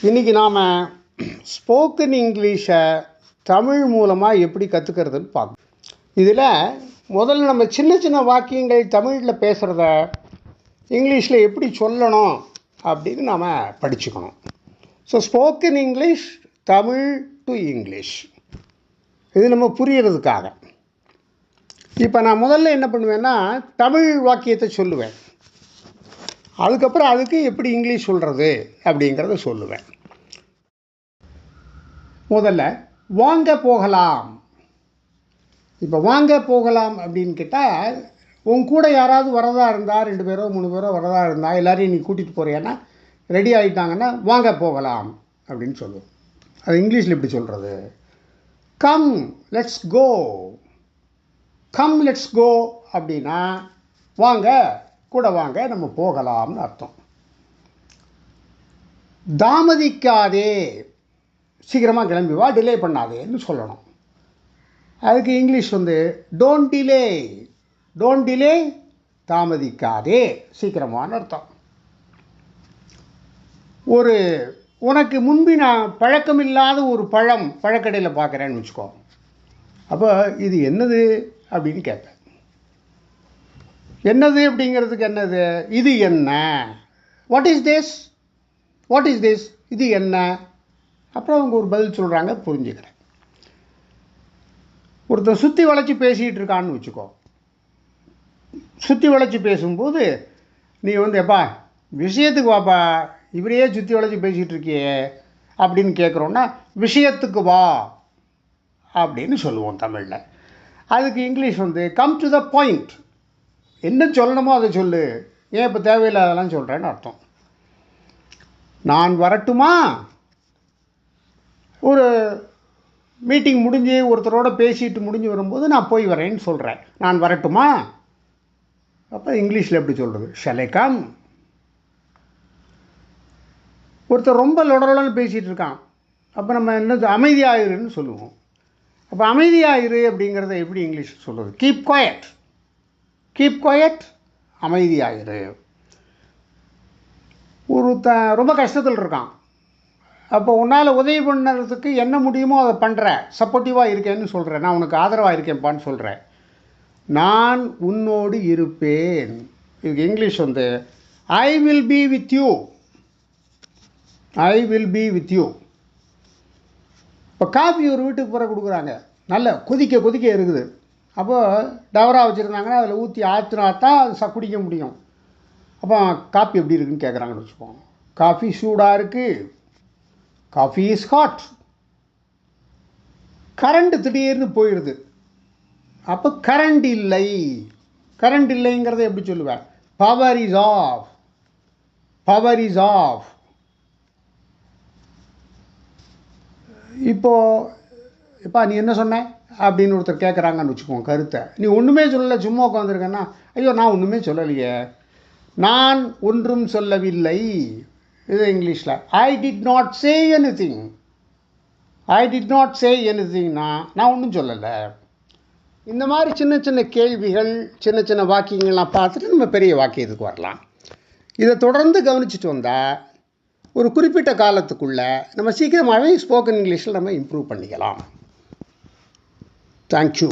இன்றைக்கி நாம் ஸ்போக்கன் இங்கிலீஷை தமிழ் மூலமாக எப்படி கற்றுக்கிறதுன்னு பார்க்கணும். இதில் முதல்ல நம்ம சின்ன சின்ன வாக்கியங்கள் தமிழில் பேசுகிறத இங்கிலீஷில் எப்படி சொல்லணும் அப்படின்னு நாம் படிச்சுக்கணும். So spoken English Tamil to English இது நம்ம புரியறதுக்காக. இப்போ நான் முதல்ல என்ன பண்ணுவேன்னா தமிழ் வாக்கியத்தை சொல்லுவேன், அதுக்கப்புறம் அதுக்கு எப்படி இங்கிலீஷ் சொல்கிறது அப்படிங்கிறத சொல்லுவேன். முதல்ல வாங்க போகலாம். இப்போ வாங்க போகலாம் அப்படின்னு கேட்டால், உன் கூட யாராவது வரதா இருந்தால் 2 பேரோ 3 பேரோ வரதா இருந்தால் எல்லோரையும் நீ கூட்டிகிட்டு போகிறேன்னா ரெடி ஆகிட்டாங்கன்னா வாங்க போகலாம் அப்படின்னு சொல்லுவோம். அது இங்கிலீஷில் எப்படி சொல்கிறது? Come let's go. Come let's go அப்படின்னா வாங்க கூட வாங்க நம்ம போகலாம்னு அர்த்தம். தாமதிக்காதே, சீக்கிரமாக கிளம்பி வா, டிலே பண்ணாதேன்னு சொல்லணும். அதுக்கு English don't delay. Don't delay, தாமதிக்காதே, சீக்கிரமானு அர்த்தம். உனக்கு முன்பு நான் பழக்கமில்லாத ஒரு பழக்கடையில் பார்க்குறேன்னு வச்சுக்கோ. அப்போ இது என்னது அப்படின்னு கேட்பேன். என்னது அப்படிங்கிறதுக்கு என்னது, இது என்ன, what is this, what is this, இது என்ன. அப்புறம் அவங்க ஒரு பதில் சொல்கிறாங்க, புரிஞ்சுக்கிறேன். ஒருத்தர் சுற்றி வளைச்சி பேசிகிட்டு இருக்கான்னு வச்சுக்கோ. சுற்றி வளைச்சி பேசும்போது நீ எப்பா விஷயத்துக்கு வாப்பா, இவரையே சுற்றி வளைச்சி பேசிகிட்டு இருக்கியே அப்படின்னு கேட்குறோன்னா விஷயத்துக்கு வா அப்படின்னு சொல்லுவோம் தமிழில். அதுக்கு English come to the point. என்ன சொல்லணுமோ அதை சொல்லு, ஏன் இப்போ தேவையில்லாதெல்லாம் சொல்கிறேன்னு அர்த்தம். நான் வரட்டுமா, ஒரு மீட்டிங் முடிஞ்சு ஒருத்தரோட பேசிட்டு முடிஞ்சு வரும்போது நான் போய் வரேன்னு சொல்கிறேன், நான் வரட்டுமா. அப்போ இங்கிலீஷில் எப்படி சொல்கிறது? Shall I come. ஒருத்தர் ரொம்ப லொடலொடன்னு பேசிகிட்டு இருக்கான், அப்போ நம்ம என்ன அமைதியாயிருன்னு சொல்லுவோம். அப்போ அமைதியாயிரு அப்படிங்கிறத எப்படி இங்கிலீஷ் சொல்கிறது? Keep quiet. கீப் குவயட், அமைதியாயிரு. ரொம்ப கஷ்டத்தில் இருக்கான், அப்போ உன்னால் உதவி பண்ணுறதுக்கு என்ன முடியுமோ அதை பண்ணுற, சப்போர்ட்டிவாக இருக்கேன்னு சொல்கிறேன், நான் உனக்கு ஆதரவாக இருக்கேன்ப்பான்னு சொல்கிறேன். நான் உன்னோடு இருப்பேன். இதுக்கு English I will be with you. I will be with you. இப்போ காஃபி ஒரு வீட்டுக்கு போகிற கொடுக்குறாங்க, நல்ல கொதிக்க இருக்குது. அப்போது டவரா வச்சுருந்தாங்கன்னா அதில் ஊற்றி ஆற்றினா தான் அது குடிக்க முடியும். அப்போ காஃபி எப்படி இருக்குன்னு கேட்குறாங்கன்னு வச்சுக்கோங்க. காஃபி சூடாக இருக்குது, காஃபி இஸ் ஹாட். கரண்ட் திடீர்னு போயிடுது, அப்போ கரண்ட் இல்லை. கரண்ட் இல்லைங்கிறத எப்படி சொல்லுவேன்? Power is off. Power is off. இப்போ நீ என்ன சொன்ன அப்படின்னு ஒருத்தர் கேட்குறாங்கன்னு வச்சுக்கோங்க கருத்தை. நீ ஒன்றுமே சொல்லலை, சும்மா உட்காந்துருக்கேன்னா, ஐயோ நான் ஒன்றுமே சொல்லலையே, நான் ஒன்றும் சொல்லவில்லை. இது இங்கிலீஷில் I did not say anything. I did not say எனிதிங்னா நான் ஒன்றும் சொல்லலை. இந்த மாதிரி சின்ன சின்ன கேள்விகள், சின்ன சின்ன வாக்கியங்கள்லாம் பார்த்துட்டு நம்ம பெரிய வாக்கியத்துக்கு வரலாம். இதை தொடர்ந்து கவனிச்சுட்டு வந்தால் ஒரு குறிப்பிட்ட காலத்துக்குள்ளே நம்ம சீக்கிரமாகவே ஸ்போக்கன் இங்கிலீஷில் நம்ம இம்ப்ரூவ் பண்ணிக்கலாம். தேங்க்யூ.